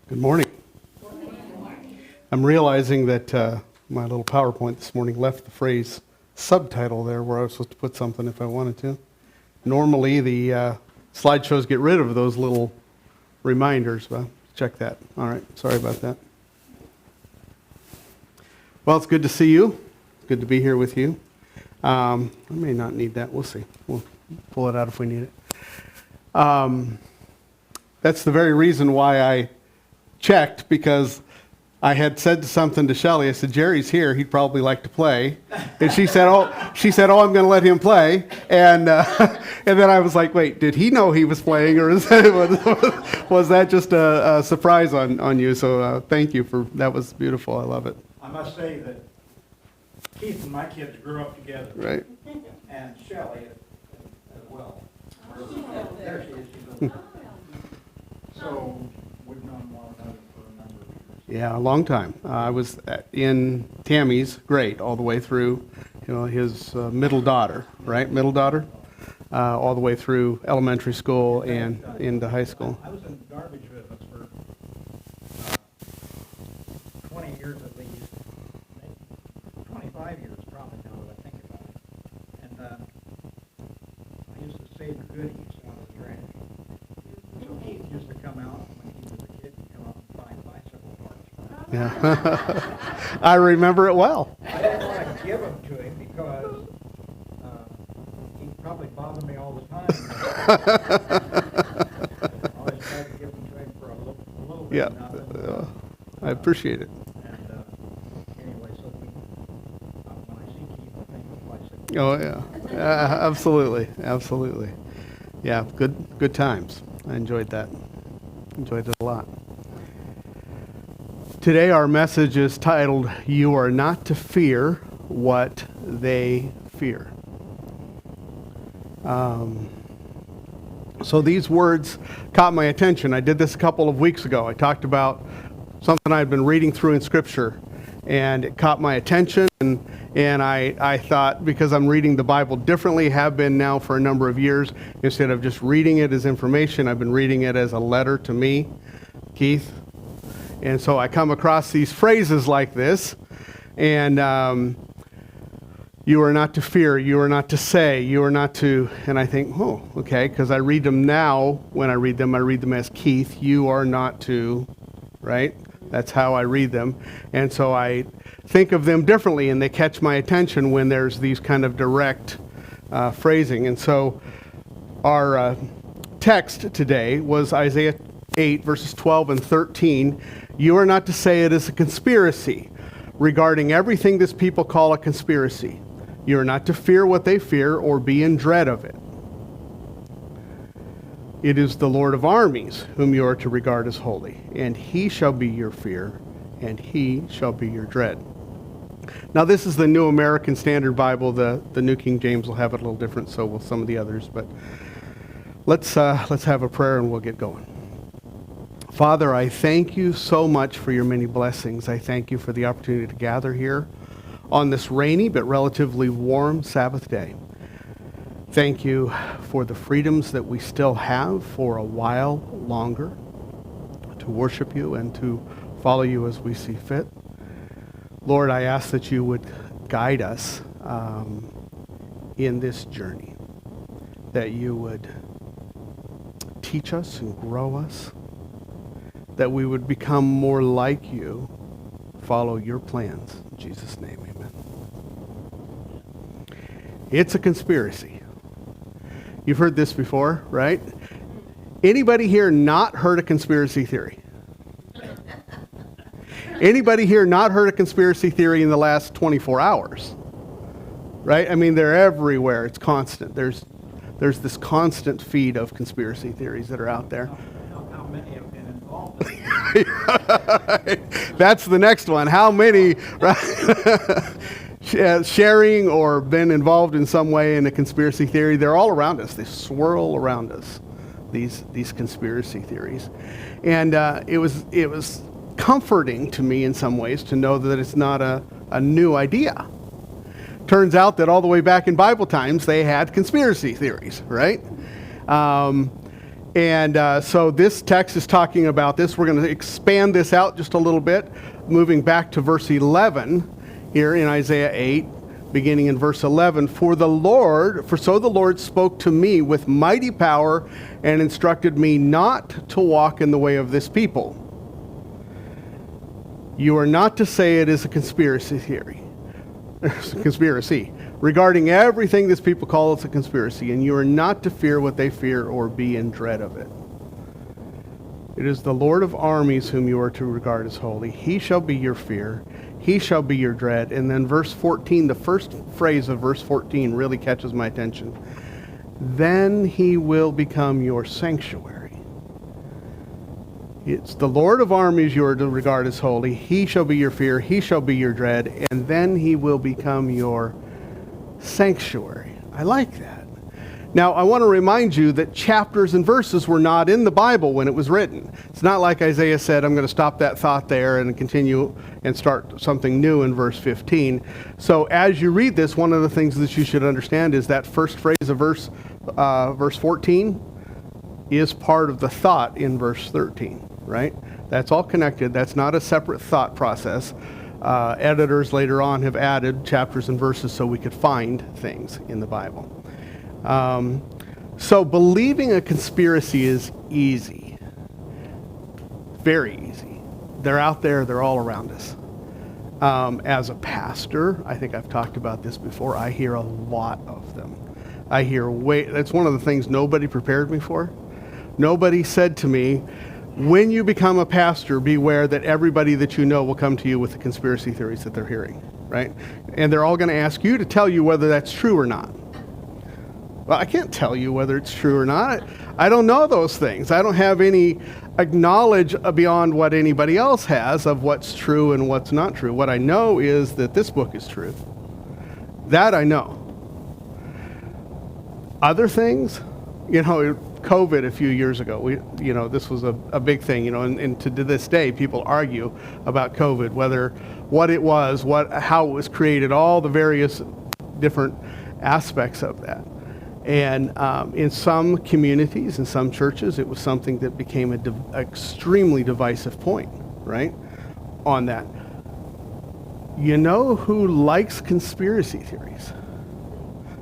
Good morning. I'm realizing that my little PowerPoint this morning left the phrase subtitle there where I was supposed to put something if I wanted to. Normally the slideshows get rid of those little reminders, but check that. All right, sorry about that. Well, it's good to see you. It's good to be here with you. I may not need that. We'll see. We'll pull it out if we need it. That's the very reason why I checked, because I had said something to Shelley. I said, Jerry's here. He'd probably like to play. And she said, oh, I'm going to let him play. And and then I was like, wait, did he know he was playing, or was that just a surprise on you? So thank you for that. Was beautiful. I love it. I must say that Keith and my kids grew up together. Right. And Shelley as well. There she is. She's so we've known one another for a number of years. Yeah, a long time. I was in Tammy's grade all the way through, his middle daughter, right? Middle daughter, all the way through elementary school and into high school. I was in the garbage business for 20 years at least, 25 years probably now that I think about it. And I used to save goodies out of the trash. So Keith used to come out when he was a kid, he'd come out and find bicycle parts. Yeah, I remember it well. I didn't want to give them to him because he'd probably bother me all the time. I always tried to give them to him for a little bit. Yeah, Nothing. I appreciate it. And anyway, so when I see Keith, I think of bicycle. Oh yeah, absolutely. Yeah, good times. I enjoyed that. Enjoyed it a lot. Today our message is titled, You Are Not to Fear What They Fear. So these words caught my attention. I did this a couple of weeks ago. I talked about something I'd been reading through in Scripture, and it caught my attention, and I thought, because I'm reading the Bible differently, have been now for a number of years, instead of just reading it as information, I've been reading it as a letter to me, Keith. And so I come across these phrases like this, and you are not to fear, you are not to say, you are not to, and I think, oh, okay, because I read them now, when I read them as Keith, you are not to, right? That's how I read them. And so I think of them differently, and they catch my attention when there's these kind of direct phrasing. And so our text today was Isaiah 8, verses 12 and 13. You are not to say it is a conspiracy regarding everything this people call a conspiracy. You are not to fear what they fear or be in dread of it. It is the Lord of armies whom you are to regard as holy, and he shall be your fear, and he shall be your dread. Now this is the New American Standard Bible. The New King James will have it a little different, so will some of the others. But let's have a prayer and we'll get going. Father, I thank you so much for your many blessings. I thank you for the opportunity to gather here on this rainy but relatively warm Sabbath day. Thank you for the freedoms that we still have for a while longer to worship you and to follow you as we see fit. Lord, I ask that you would guide us in this journey, that you would teach us and grow us, that we would become more like you, follow your plans. In Jesus' name, amen. It's a conspiracy. You've heard this before, right? Anybody here not heard a conspiracy theory? Anybody here not heard a conspiracy theory in the last 24 hours? Right? I mean, they're everywhere. It's constant. There's this constant feed of conspiracy theories that are out there. How many have been involved? That's the next one. How many, right? Sharing or been involved in some way in a conspiracy theory? They're all around us. They swirl around us, these conspiracy theories. And it was comforting to me in some ways to know that it's not a new idea. Turns out that all the way back in Bible times, they had conspiracy theories, right? And so this text is talking about this. We're going to expand this out just a little bit, moving back to verse 11 here in Isaiah 8, beginning in verse 11. For so the Lord spoke to me with mighty power and instructed me not to walk in the way of this people. You are not to say it is a conspiracy theory. Conspiracy. Regarding everything this people call it's a conspiracy, and you are not to fear what they fear or be in dread of it. It is the Lord of armies whom you are to regard as holy. He shall be your fear. He shall be your dread. And then verse 14, the first phrase of verse 14 really catches my attention. Then he will become your sanctuary. It's the Lord of armies you are to regard as holy. He shall be your fear. He shall be your dread. And then he will become your sanctuary. I like that. Now, I want to remind you that chapters and verses were not in the Bible when it was written. It's not like Isaiah said, I'm going to stop that thought there and continue and start something new in verse 15. So as you read this, one of the things that you should understand is that first phrase of verse 14 is part of the thought in verse 13, right? That's all connected. That's not a separate thought process. Editors later on have added chapters and verses so we could find things in the Bible. So believing a conspiracy is easy. Very easy. They're out there. They're all around us. As a pastor, I think I've talked about this before, I hear a lot of them. That's one of the things nobody prepared me for. Nobody said to me, when you become a pastor, beware that everybody that you know will come to you with the conspiracy theories that they're hearing, right? And they're all going to ask you to tell you whether that's true or not. Well, I can't tell you whether it's true or not. I don't know those things. I don't have any knowledge beyond what anybody else has of what's true and what's not true. What I know is that this book is true. That I know. Other things, COVID a few years ago, this was a big thing, and to this day, people argue about COVID, what it was, how it was created, all the various different aspects of that. And in some communities, in some churches, it was something that became an extremely divisive point, right, on that. You know who likes conspiracy theories?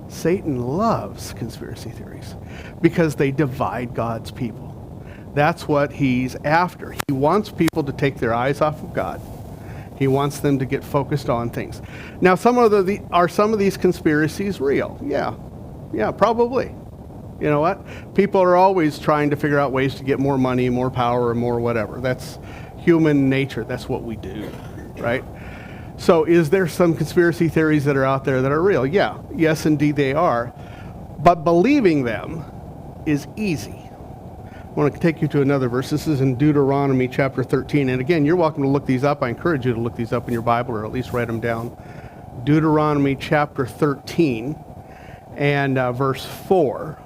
Satan loves conspiracy theories because they divide God's people. That's what he's after. He wants people to take their eyes off of God. He wants them to get focused on things. Now, are some of these conspiracies real? Yeah, probably. You know what? People are always trying to figure out ways to get more money, more power, or more whatever. That's human nature. That's what we do, right? So is there some conspiracy theories that are out there that are real? Yeah. Yes, indeed they are. But believing them is easy. I want to take you to another verse. This is in Deuteronomy chapter 13. And again, you're welcome to look these up. I encourage you to look these up in your Bible or at least write them down. Deuteronomy chapter 13 and verse 4.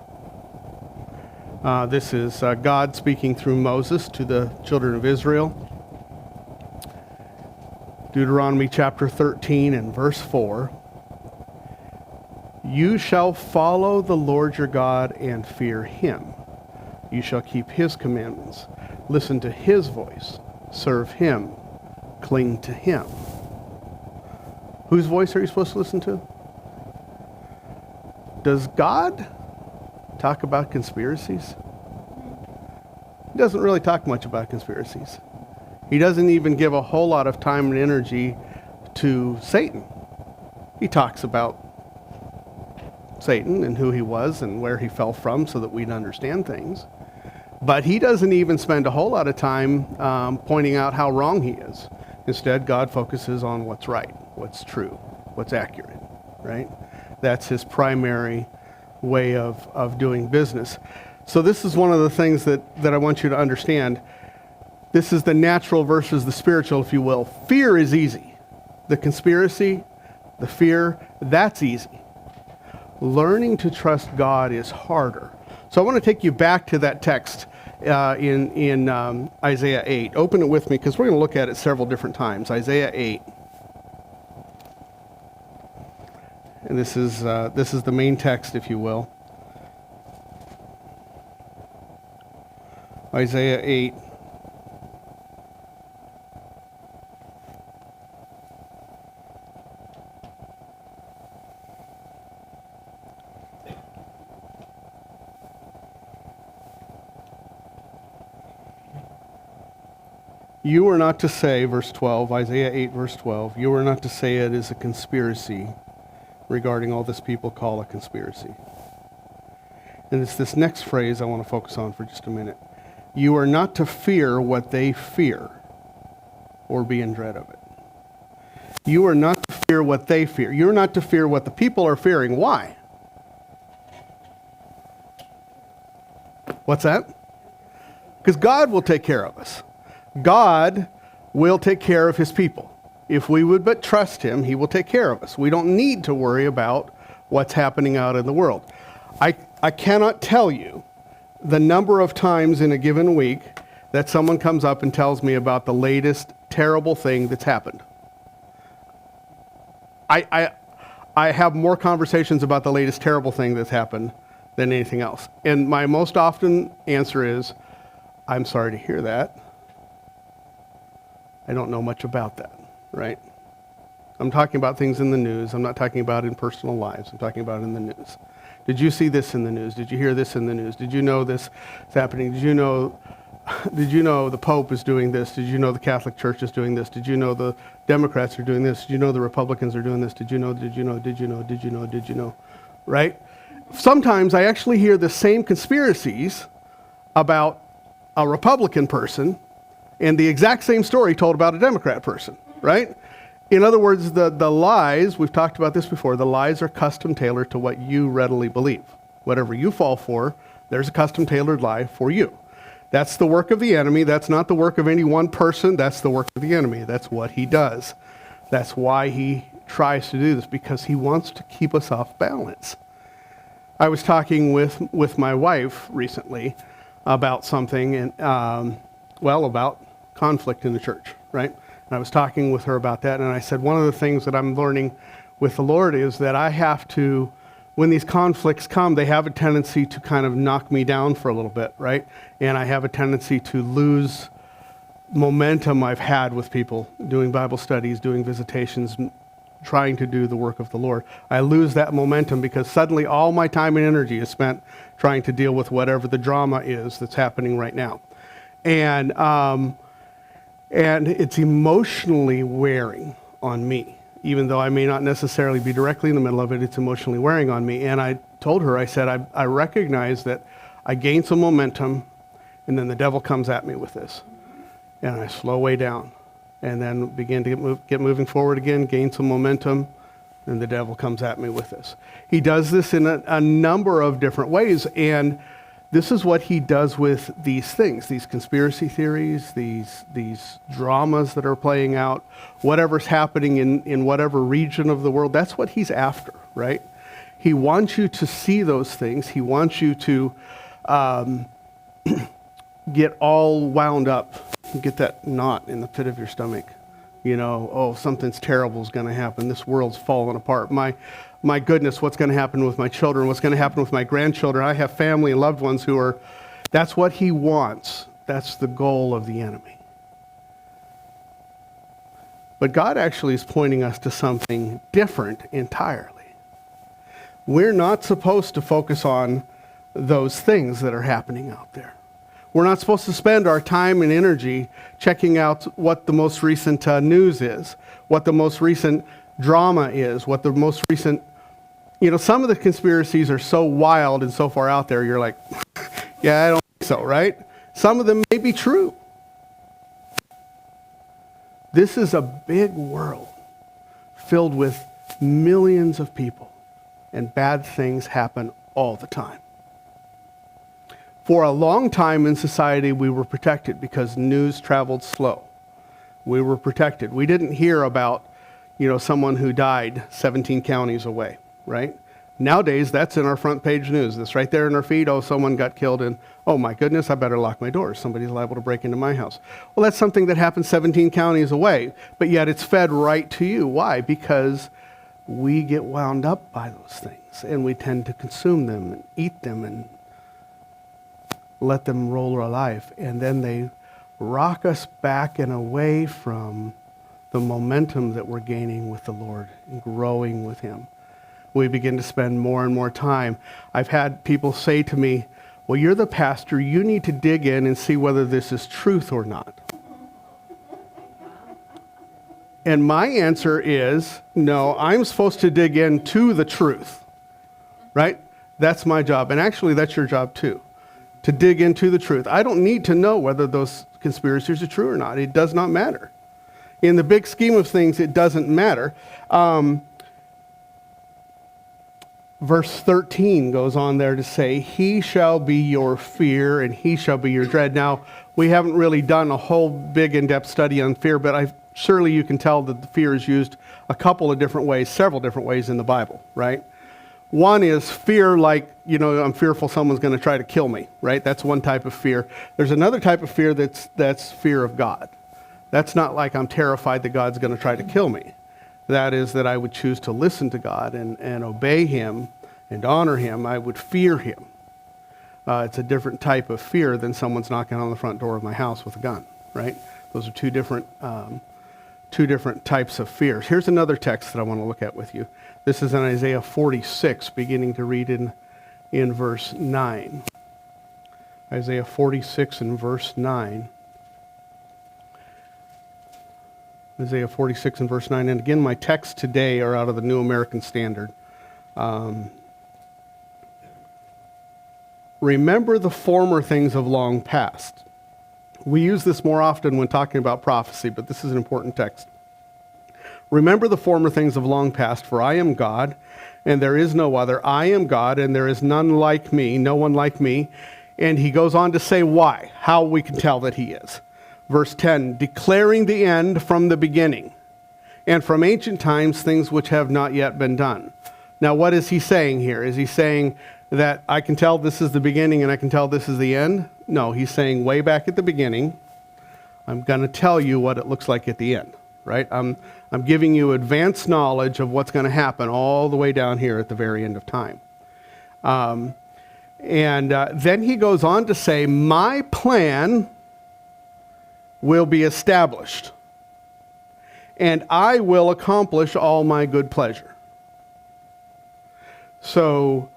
This is God speaking through Moses to the children of Israel. Deuteronomy chapter 13 and verse 4. You shall follow the Lord your God and fear him. You shall keep his commandments. Listen to his voice. Serve him. Cling to him. Whose voice are you supposed to listen to? Does God talk about conspiracies? He doesn't really talk much about conspiracies. He doesn't even give a whole lot of time and energy to Satan. He talks about Satan and who he was and where he fell from so that we'd understand things. But he doesn't even spend a whole lot of time pointing out how wrong he is. Instead, God focuses on what's right, what's true, what's accurate, right? That's his primary way of doing business. So this is one of the things that I want you to understand. This is the natural versus the spiritual, if you will. Fear is easy. The conspiracy, the fear, that's easy. Learning to trust God is harder. So I want to take you back to that text in Isaiah 8. Open it with me because we're going to look at it several different times. Isaiah 8. And this is the main text, if you will. Isaiah 8. You are not to say, verse 12, Isaiah 8, verse 12, you are not to say it is a conspiracy regarding all this people call a conspiracy. And it's this next phrase I want to focus on for just a minute. You are not to fear what they fear or be in dread of it. You are not to fear what they fear. You're not to fear what the people are fearing. Why? What's that? Because God will take care of us. God will take care of his people. If we would but trust him, he will take care of us. We don't need to worry about what's happening out in the world. I cannot tell you the number of times in a given week that someone comes up and tells me about the latest terrible thing that's happened. I have more conversations about the latest terrible thing that's happened than anything else. And my most often answer is, I'm sorry to hear that. I don't know much about that, right? I'm talking about things in the news. I'm not talking about in personal lives. I'm talking about in the news. Did you see this in the news? Did you hear this in the news? Did you know this is happening? Did you know the Pope is doing this? Did you know the Catholic Church is doing this? Did you know the Democrats are doing this? Did you know the Republicans are doing this? Did you know? Right? Sometimes I actually hear the same conspiracies about a Republican person and the exact same story told about a Democrat person, right? In other words, the lies, we've talked about this before, the lies are custom tailored to what you readily believe. Whatever you fall for, there's a custom tailored lie for you. That's the work of the enemy. That's not the work of any one person. That's the work of the enemy. That's what he does. That's why he tries to do this, because he wants to keep us off balance. I was talking with my wife recently about something, and about conflict in the church, right? And I was talking with her about that, and I said, one of the things that I'm learning with the Lord is that I have to, when these conflicts come, they have a tendency to kind of knock me down for a little bit, right? And I have a tendency to lose momentum I've had with people doing Bible studies, doing visitations, trying to do the work of the Lord. I lose that momentum because suddenly all my time and energy is spent trying to deal with whatever the drama is that's happening right now. And it's emotionally wearing on me. Even though I may not necessarily be directly in the middle of it, it's emotionally wearing on me. And I told her, I said, I recognize that I gained some momentum, and then the devil comes at me with this. And I slow way down, and then begin to get moving forward again, gain some momentum, and the devil comes at me with this. He does this in a number of different ways, and this is what he does with these things, these conspiracy theories, these dramas that are playing out, whatever's happening in whatever region of the world. That's what he's after, right? He wants you to see those things. He wants you to get all wound up, get that knot in the pit of your stomach. You know, oh, something's terrible is going to happen. This world's falling apart. My goodness, what's going to happen with my children? What's going to happen with my grandchildren? I have family and loved ones who are, that's what he wants. That's the goal of the enemy. But God actually is pointing us to something different entirely. We're not supposed to focus on those things that are happening out there. We're not supposed to spend our time and energy checking out what the most recent news is, what the most recent drama is, what the most recent, some of the conspiracies are so wild and so far out there, you're like, yeah, I don't think so, right? Some of them may be true. This is a big world filled with millions of people, and bad things happen all the time. For a long time in society, we were protected because news traveled slow. We were protected. We didn't hear about, someone who died 17 counties away, right? Nowadays, that's in our front page news. That's right there in our feed. Oh, someone got killed, and oh my goodness, I better lock my doors. Somebody's liable to break into my house. Well, that's something that happened 17 counties away, but yet it's fed right to you. Why? Because we get wound up by those things, and we tend to consume them and eat them, and let them roll our life. And then they rock us back and away from the momentum that we're gaining with the Lord and growing with him. We begin to spend more and more time. I've had people say to me, well, you're the pastor, you need to dig in and see whether this is truth or not. And my answer is, no, I'm supposed to dig into the truth, right? That's my job. And actually, that's your job too, to dig into the truth. I don't need to know whether those conspiracies are true or not. It does not matter. In the big scheme of things, it doesn't matter. Verse 13 goes on there to say, he shall be your fear and he shall be your dread. Now, we haven't really done a whole big in-depth study on fear, but surely you can tell that the fear is used a couple of different ways, several different ways in the Bible, right? One is fear like, I'm fearful someone's going to try to kill me, right? That's one type of fear. There's another type of fear that's fear of God. That's not like I'm terrified that God's going to try to kill me. That is that I would choose to listen to God and obey him and honor him. I would fear him. It's a different type of fear than someone's knocking on the front door of my house with a gun, right? Those are two different types of fears. Here's another text that I want to look at with you. This is in Isaiah 46, beginning to read in verse 9. Isaiah 46 and verse 9. Isaiah 46 and verse 9. And again, my texts today are out of the New American Standard. Remember the former things of long past. We use this more often when talking about prophecy, but this is an important text. Remember the former things of long past, for I am God, and there is no other. I am God, and there is none like me, no one like me. And he goes on to say why, how we can tell that he is. Verse 10, declaring the end from the beginning, and from ancient times things which have not yet been done. Now, what is he saying here? Is he saying that I can tell this is the beginning and I can tell this is the end? No, he's saying way back at the beginning, I'm going to tell you what it looks like at the end, right? I'm giving you advanced knowledge of what's going to happen all the way down here at the very end of time. Then he goes on to say, my plan will be established, and I will accomplish all my good pleasure. So,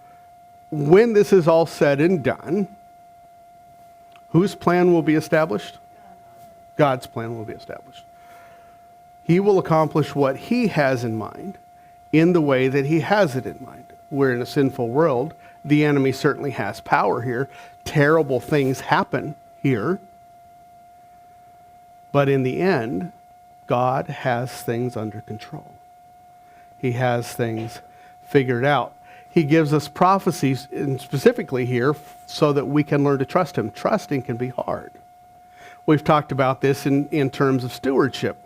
when this is all said and done, whose plan will be established? God's plan will be established. He will accomplish what he has in mind in the way that he has it in mind. We're in a sinful world. The enemy certainly has power here. Terrible things happen here. But in the end, God has things under control. He has things figured out. He gives us prophecies, and specifically here, so that we can learn to trust him. Trusting can be hard. We've talked about this in terms of stewardship.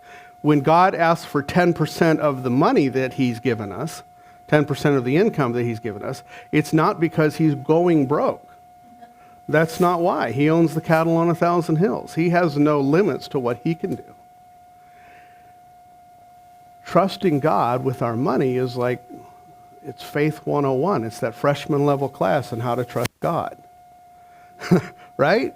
When God asks for 10% of the money that he's given us, 10% of the income that he's given us, it's not because he's going broke. That's not why. He owns the cattle on 1,000 hills. He has no limits to what he can do. Trusting God with our money is like, it's Faith 101. It's that freshman level class on how to trust God. Right?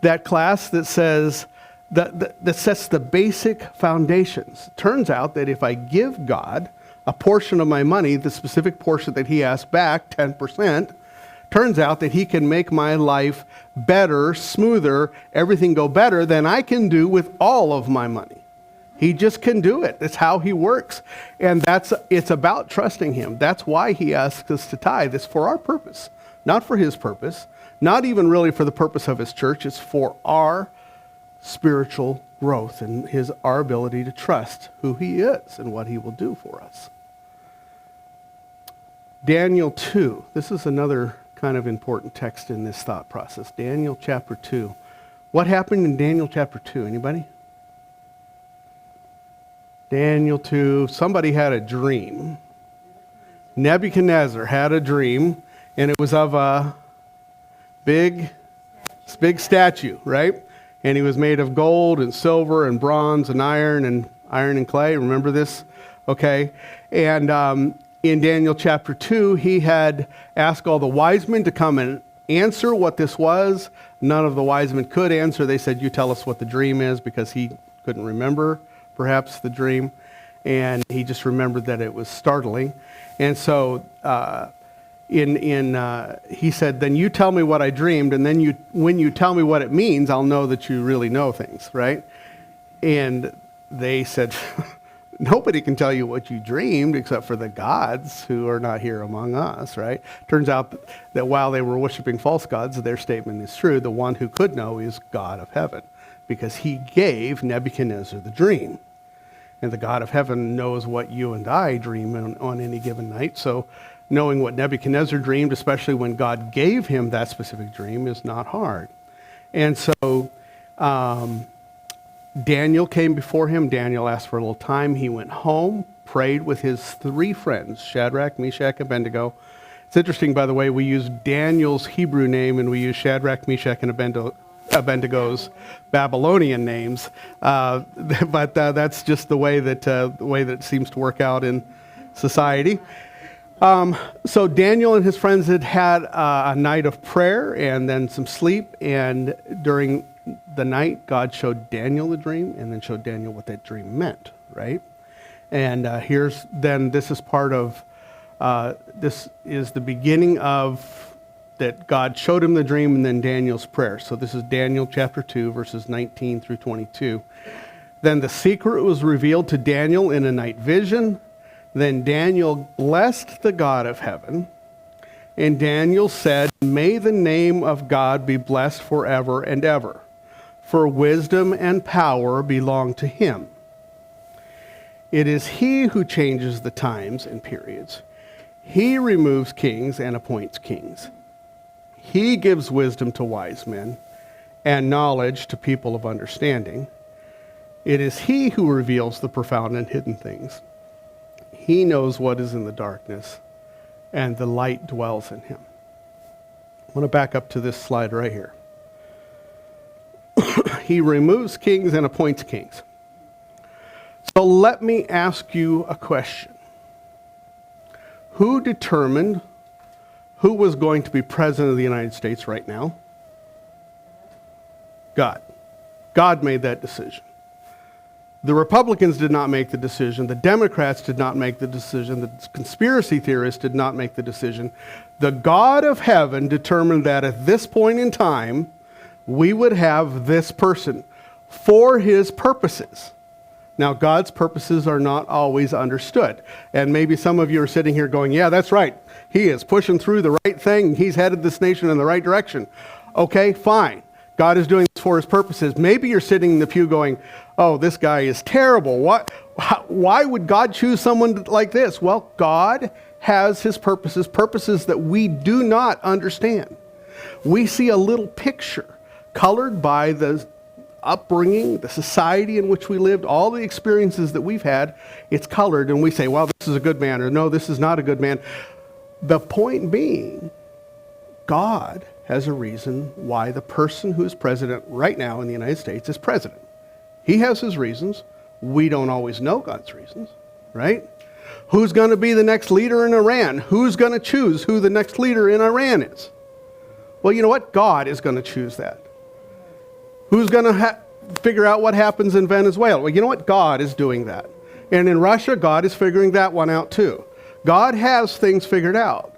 That class that says, that sets the basic foundations. Turns out that if I give God a portion of my money, the specific portion that he asked back, 10%, turns out that he can make my life better, smoother, everything go better than I can do with all of my money. He just can do it. That's how he works. And it's about trusting him. That's why he asks us to tithe. It's for our purpose, not for his purpose, not even really for the purpose of his church. It's for our spiritual growth and our ability to trust who he is and what he will do for us. Daniel 2. This is another kind of important text in this thought process. Daniel chapter 2. What happened in Daniel chapter 2? Anybody? Daniel 2. Somebody had a dream. Nebuchadnezzar had a dream, and it was of a big statue, right? And he was made of gold and silver and bronze and iron and clay. Remember this? Okay. And in Daniel chapter 2, he had asked all the wise men to come answer what this was. None of the wise men could answer. They said, you tell us what the dream is, because he couldn't remember perhaps the dream. And he just remembered that it was startling. And so he said, then you tell me what I dreamed, and then when you tell me what it means, I'll know that you really know things, right? And they said, nobody can tell you what you dreamed except for the gods who are not here among us, right? Turns out that while they were worshiping false gods, their statement is true. The one who could know is God of heaven, because he gave Nebuchadnezzar the dream. And the God of heaven knows what you and I dream on any given night. So knowing what Nebuchadnezzar dreamed, especially when God gave him that specific dream, is not hard. And so Daniel came before him. Daniel asked for a little time. He went home, prayed with his 3 friends, Shadrach, Meshach, and Abednego. It's interesting, by the way, we use Daniel's Hebrew name and we use Shadrach, Meshach, and Abednego's Babylonian names, but that's just the way that it seems to work out in society. So Daniel and his friends had a night of prayer and then some sleep, and during the night, God showed Daniel the dream and then showed Daniel what that dream meant, right? And this is part of, this is the beginning of that God showed him the dream and then Daniel's prayer. So this is Daniel chapter 2, verses 19 through 22. Then the secret was revealed to Daniel in a night vision. Then Daniel blessed the God of heaven. And Daniel said, may the name of God be blessed forever and ever, for wisdom and power belong to him. It is he who changes the times and periods. He removes kings and appoints kings. He gives wisdom to wise men and knowledge to people of understanding. It is he who reveals the profound and hidden things. He knows what is in the darkness, and the light dwells in him. I want to back up to this slide right here. He removes kings and appoints kings. So let me ask you a question. Who determined who was going to be president of the United States right now? God. God made that decision. The Republicans did not make the decision. The Democrats did not make the decision. The conspiracy theorists did not make the decision. The God of heaven determined that at this point in time, we would have this person for his purposes. Now, God's purposes are not always understood. And maybe some of you are sitting here going, yeah, that's right. He is pushing through the right thing. He's headed this nation in the right direction. Okay, fine. God is doing this for his purposes. Maybe you're sitting in the pew going, oh, this guy is terrible. Why would God choose someone like this? Well, God has his purposes that we do not understand. We see a little picture colored by the upbringing, the society in which we lived, all the experiences that we've had. It's colored, and we say, well, this is a good man, or no, this is not a good man. The point being, God has a reason why the person who is president right now in the United States is president. He has his reasons. We don't always know God's reasons, right? Who's going to be the next leader in Iran? Who's going to choose who the next leader in Iran is? Well, you know what? God is going to choose that. Who's going to figure out what happens in Venezuela? Well, you know what? God is doing that. And in Russia, God is figuring that one out too. God has things figured out.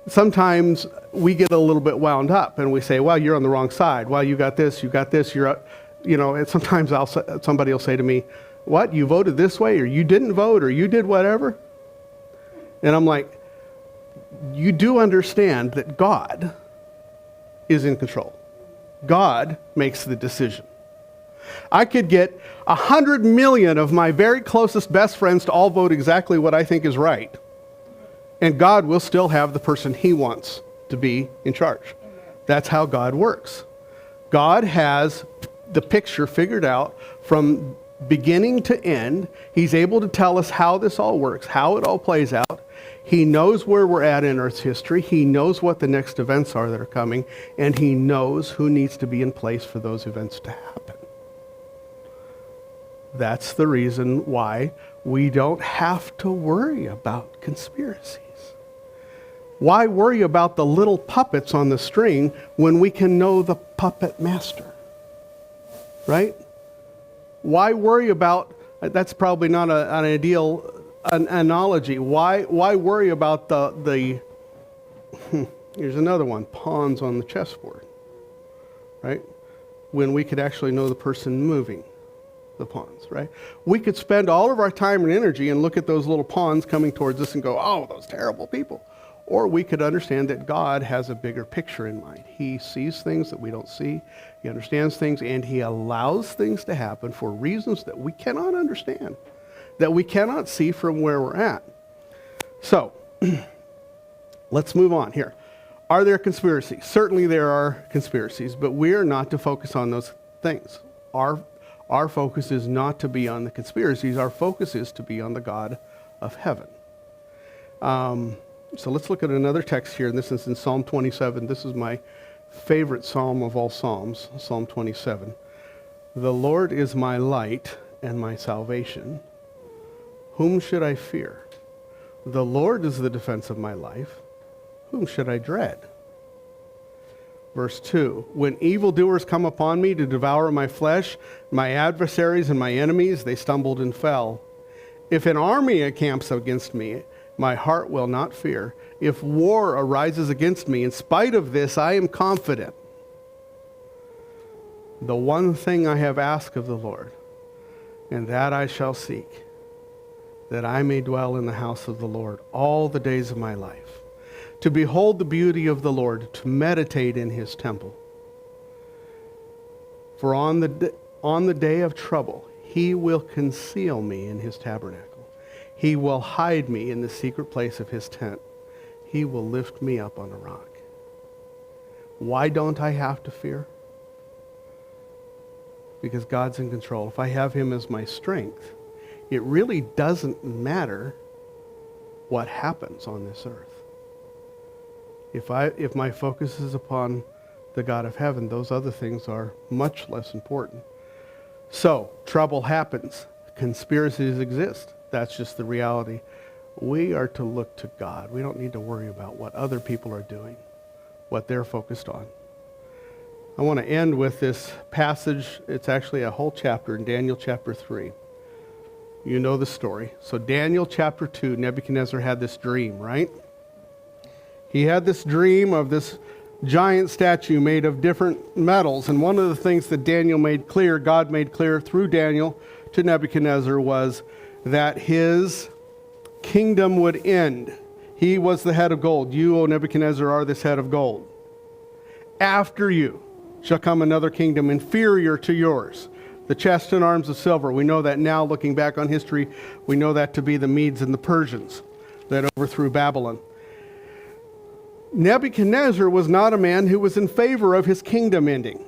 Sometimes we get a little bit wound up and we say, well, you're on the wrong side. Well, you got this, and sometimes somebody will say to me, what, you voted this way, or you didn't vote, or you did whatever? And I'm like, you do understand that God is in control. God makes the decision. I could get 100 million of my very closest best friends to all vote exactly what I think is right, and God will still have the person he wants to be in charge. That's how God works. God has the picture figured out from beginning to end. He's able to tell us how this all works, how it all plays out. He knows where we're at in Earth's history. He knows what the next events are that are coming, and he knows who needs to be in place for those events to happen. That's the reason why we don't have to worry about conspiracies. Why worry about the little puppets on the string when we can know the puppet master? Right? Why worry about, that's probably not an ideal analogy. Why worry about the here's another one, pawns on the chessboard, right? When we could actually know the person moving the pawns, right? We could spend all of our time and energy and look at those little pawns coming towards us and go, oh, those terrible people. Or we could understand that God has a bigger picture in mind. He sees things that we don't see. He understands things, and he allows things to happen for reasons that we cannot understand, that we cannot see from where we're at. So, let's move on here. Are there conspiracies? Certainly there are conspiracies, but we are not to focus on those things. Our focus is not to be on the conspiracies. Our focus is to be on the God of heaven. So let's look at another text here, and this is in Psalm 27. This is my favorite psalm of all psalms, Psalm 27. The Lord is my light and my salvation. Whom should I fear? The Lord is the defense of my life. Whom should I dread? Verse 2, when evildoers come upon me to devour my flesh, my adversaries and my enemies, they stumbled and fell. If an army encamps against me, my heart will not fear. If war arises against me, in spite of this, I am confident. The one thing I have asked of the Lord, and that I shall seek, that I may dwell in the house of the Lord all the days of my life, to behold the beauty of the Lord, to meditate in his temple. For on the day of trouble, he will conceal me in his tabernacle. He will hide me in the secret place of his tent. He will lift me up on a rock. Why don't I have to fear? Because God's in control. If I have him as my strength, it really doesn't matter what happens on this earth. If my focus is upon the God of heaven, those other things are much less important. So, trouble happens. Conspiracies exist. That's just the reality. We are to look to God. We don't need to worry about what other people are doing, what they're focused on. I want to end with this passage. It's actually a whole chapter in Daniel chapter 3. You know the story. So Daniel chapter 2, Nebuchadnezzar had this dream, right? He had this dream of this giant statue made of different metals. And one of the things that Daniel made clear, God made clear through Daniel to Nebuchadnezzar, was that his kingdom would end. He was the head of gold. You, O Nebuchadnezzar, are this head of gold. After you shall come another kingdom inferior to yours, the chest and arms of silver. We know that now, looking back on history, we know that to be the Medes and the Persians that overthrew Babylon. Nebuchadnezzar was not a man who was in favor of his kingdom ending.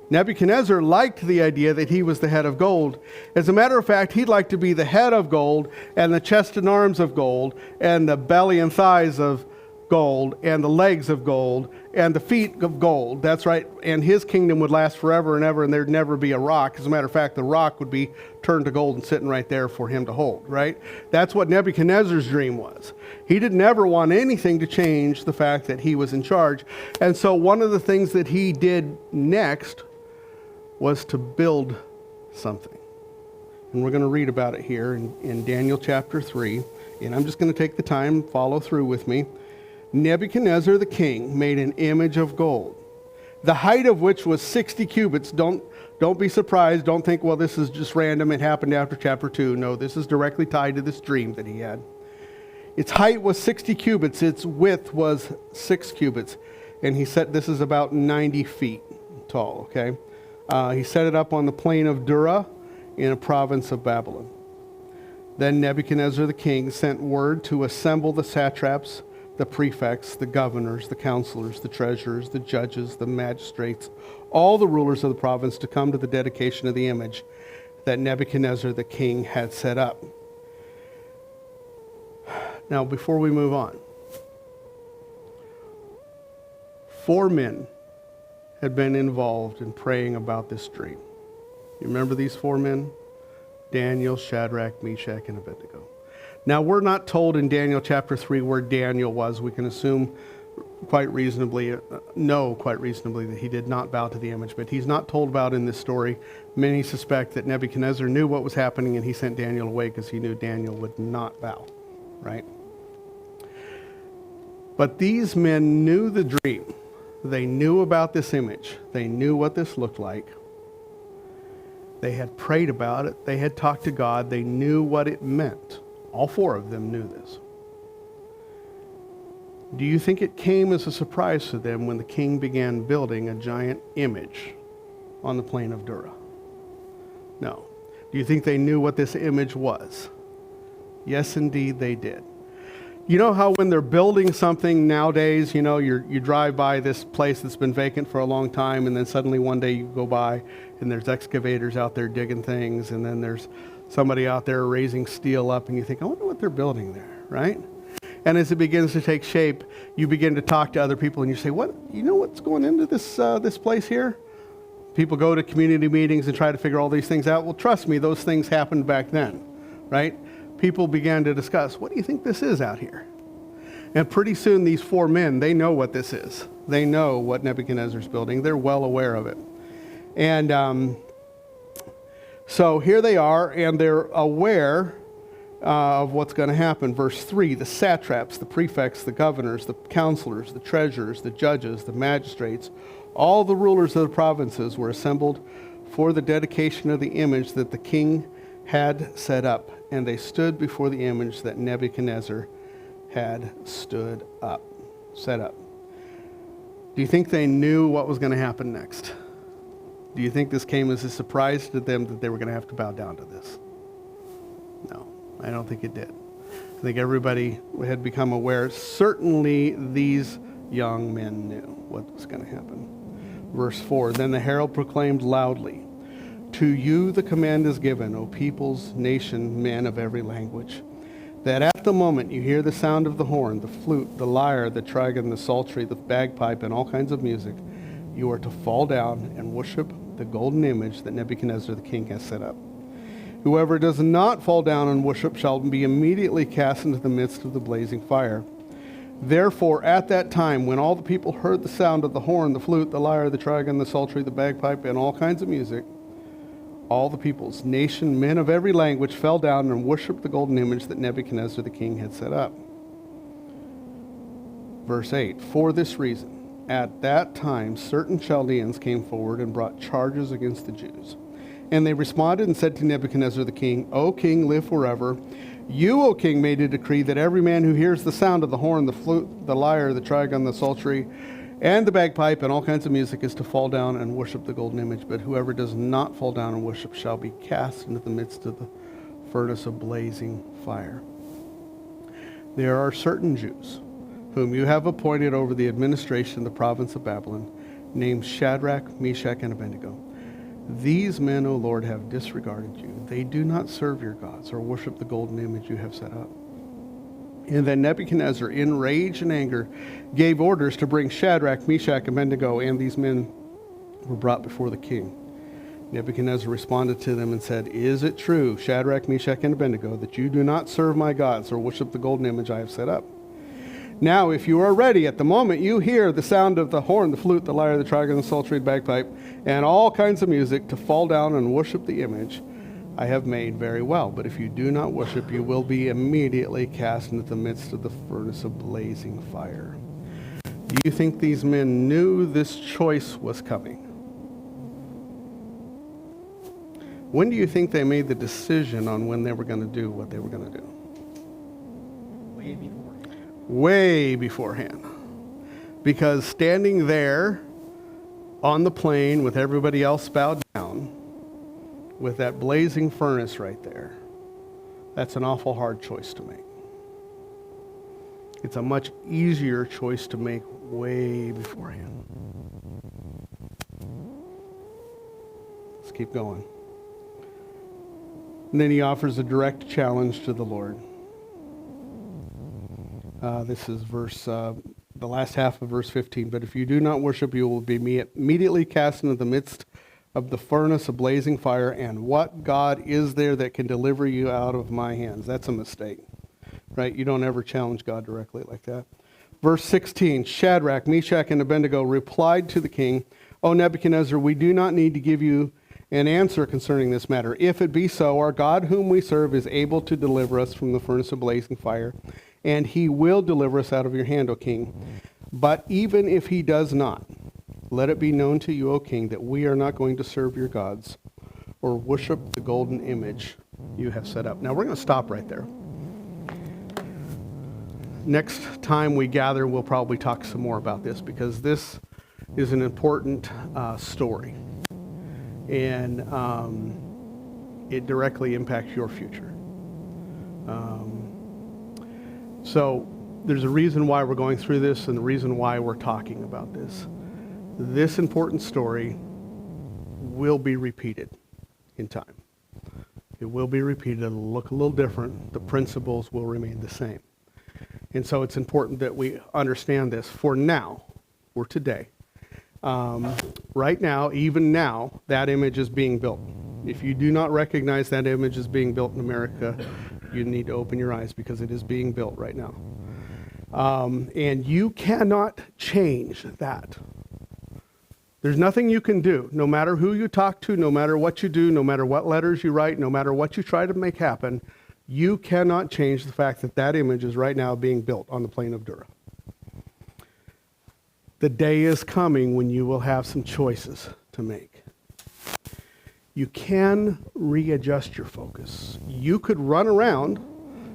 Nebuchadnezzar liked the idea that he was the head of gold. As a matter of fact, he'd like to be the head of gold, and the chest and arms of gold, and the belly and thighs of gold, and the legs of gold, and the feet of gold. That's right. And his kingdom would last forever and ever, and there'd never be a rock. As a matter of fact, the rock would be turned to gold and sitting right there for him to hold, right? That's what Nebuchadnezzar's dream was. He didn't ever want anything to change the fact that he was in charge. And so one of the things that he did next was to build something. And we're going to read about it here in Daniel chapter 3. And I'm just going to take the time, follow through with me. Nebuchadnezzar the king made an image of gold, the height of which was 60 cubits. Don't be surprised. Don't think, well, this is just random. It happened after chapter 2. No, this is directly tied to this dream that he had. Its height was 60 cubits. Its width was 6 cubits. And he said this is about 90 feet tall, okay? He set it up on the plain of Dura in a province of Babylon. Then Nebuchadnezzar the king sent word to assemble the satraps, the prefects, the governors, the counselors, the treasurers, the judges, the magistrates, all the rulers of the province to come to the dedication of the image that Nebuchadnezzar the king had set up. Now, before we move on, 4 men had been involved in praying about this dream. You remember these 4 men? Daniel, Shadrach, Meshach, and Abednego. Now, we're not told in Daniel chapter 3 where Daniel was. We can assume quite reasonably that he did not bow to the image, but he's not told about in this story. Many suspect that Nebuchadnezzar knew what was happening and he sent Daniel away because he knew Daniel would not bow, right? But these men knew the dream. They knew about this image. They knew what this looked like. They had prayed about it. They had talked to God. They knew what it meant. All four of them knew this. Do you think it came as a surprise to them when the king began building a giant image on the plain of Dura? No. Do you think they knew what this image was? Yes, indeed, they did. You know how when they're building something nowadays, you drive by this place that's been vacant for a long time, and then suddenly one day you go by and there's excavators out there digging things, and then there's somebody out there raising steel up, and you think, I wonder what they're building there, right? And as it begins to take shape, you begin to talk to other people, and you say, you know what's going into this place here? People go to community meetings and try to figure all these things out. Well, trust me, those things happened back then, right? People began to discuss, what do you think this is out here? And pretty soon these four men, they know what this is. They know what Nebuchadnezzar's building. They're well aware of it. And so here they are, and they're aware of what's going to happen. Verse 3, the satraps, the prefects, the governors, the counselors, the treasurers, the judges, the magistrates, all the rulers of the provinces were assembled for the dedication of the image that the king had set up. And they stood before the image that Nebuchadnezzar had set up. Do you think they knew what was going to happen next? Do you think this came as a surprise to them that they were going to have to bow down to this? No, I don't think it did. I think everybody had become aware. Certainly these young men knew what was going to happen. Verse 4, then the herald proclaimed loudly, to you the command is given, O peoples, nation, men of every language, that at the moment you hear the sound of the horn, the flute, the lyre, the trigon, the psaltery, the bagpipe, and all kinds of music, you are to fall down and worship the golden image that Nebuchadnezzar the king has set up. Whoever does not fall down and worship shall be immediately cast into the midst of the blazing fire. Therefore, at that time, when all the people heard the sound of the horn, the flute, the lyre, the trigon, the psaltery, the bagpipe, and all kinds of music, all the peoples, nation, men of every language fell down and worshipped the golden image that Nebuchadnezzar the king had set up. Verse 8, for this reason, at that time, certain Chaldeans came forward and brought charges against the Jews. And they responded and said to Nebuchadnezzar the king, O king, live forever. You, O king, made a decree that every man who hears the sound of the horn, the flute, the lyre, the trigon, the psaltery, and the bagpipe, and all kinds of music is to fall down and worship the golden image. But whoever does not fall down and worship shall be cast into the midst of the furnace of blazing fire. There are certain Jews whom you have appointed over the administration of the province of Babylon, named Shadrach, Meshach, and Abednego. These men, O Lord, have disregarded you. They do not serve your gods or worship the golden image you have set up. And then Nebuchadnezzar, in rage and anger, gave orders to bring Shadrach, Meshach, and Abednego, and these men were brought before the king. Nebuchadnezzar responded to them and said, is it true, Shadrach, Meshach, and Abednego, that you do not serve my gods or worship the golden image I have set up? Now, if you are ready, at the moment you hear the sound of the horn, the flute, the lyre, the trigon, the psaltery, the bagpipe, and all kinds of music, to fall down and worship the image I have made, very well. But if you do not worship, you will be immediately cast into the midst of the furnace of blazing fire. Do you think these men knew this choice was coming? When do you think they made the decision on when they were going to do what they were going to do? Way beforehand. Because standing there on the plain with everybody else bowed down, with that blazing furnace right there, that's an awful hard choice to make. It's a much easier choice to make way beforehand. Let's keep going. And then he offers a direct challenge to the Lord. This is the last half of verse 15. But if you do not worship, you will be immediately cast into the midst of the furnace of blazing fire. And what God is there that can deliver you out of my hands? That's a mistake. right? You don't ever challenge God directly like that. Verse 16, Shadrach, Meshach, and Abednego replied to the king, O Nebuchadnezzar, we do not need to give you an answer concerning this matter. If it be so, our God whom we serve is able to deliver us from the furnace of blazing fire, and he will deliver us out of your hand, O king. But even if he does not, let it be known to you, O king, that we are not going to serve your gods or worship the golden image you have set up. Now we're going to stop right there. Next time we gather, we'll probably talk some more about this, because this is an important story, and it directly impacts your future. So there's a reason why we're going through this, and the reason why we're talking about this. This important story will be repeated in time. It will be repeated. It'll look a little different. The principles will remain the same. And so it's important that we understand this for now, or today. Right now, even now, that image is being built. If you do not recognize that image is being built in America, you need to open your eyes, because it is being built right now. And you cannot change that. There's nothing you can do, no matter who you talk to, no matter what you do, no matter what letters you write, no matter what you try to make happen. You cannot change the fact that that image is right now being built on the plain of Dura. The day is coming when you will have some choices to make. You can readjust your focus. You could run around.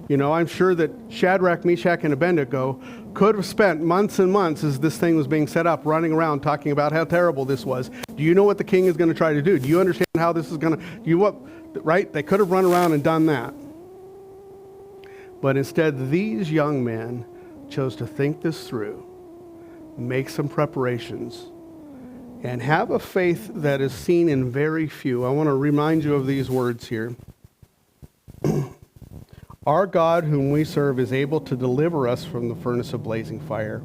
You know, I'm sure that Shadrach, Meshach, and Abednego could have spent months and months as this thing was being set up, running around talking about how terrible this was. Do you know what the king is going to try to do? Do you understand how this is going to, right? They could have run around and done that. But instead, these young men chose to think this through, make some preparations, and have a faith that is seen in very few. I want to remind you of these words here. Our God whom we serve is able to deliver us from the furnace of blazing fire,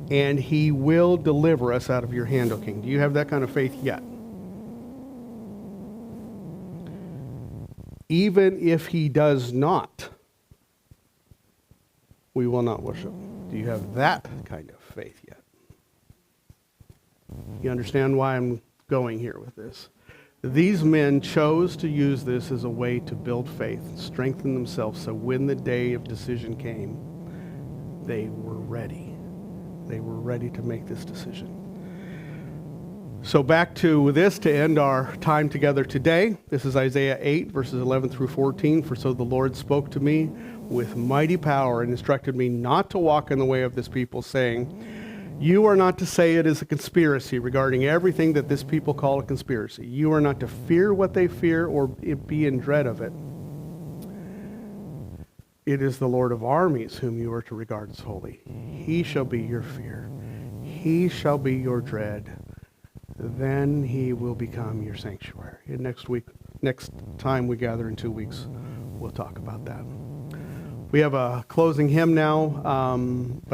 and he will deliver us out of your hand, O king. Do you have that kind of faith yet? Even if he does not, we will not worship. Do you have that kind of faith yet? You understand why I'm going here with this? These men chose to use this as a way to build faith, strengthen themselves, so when the day of decision came, they were ready. They were ready to make this decision. So back to this to end our time together today. This is Isaiah 8, verses 11 through 14. For so the Lord spoke to me with mighty power and instructed me not to walk in the way of this people, saying, you are not to say it is a conspiracy regarding everything that this people call a conspiracy. You are not to fear what they fear or be in dread of it. It is the Lord of armies whom you are to regard as holy. He shall be your fear. He shall be your dread. Then he will become your sanctuary. And next time we gather in 2 weeks, we'll talk about that. We have a closing hymn now, but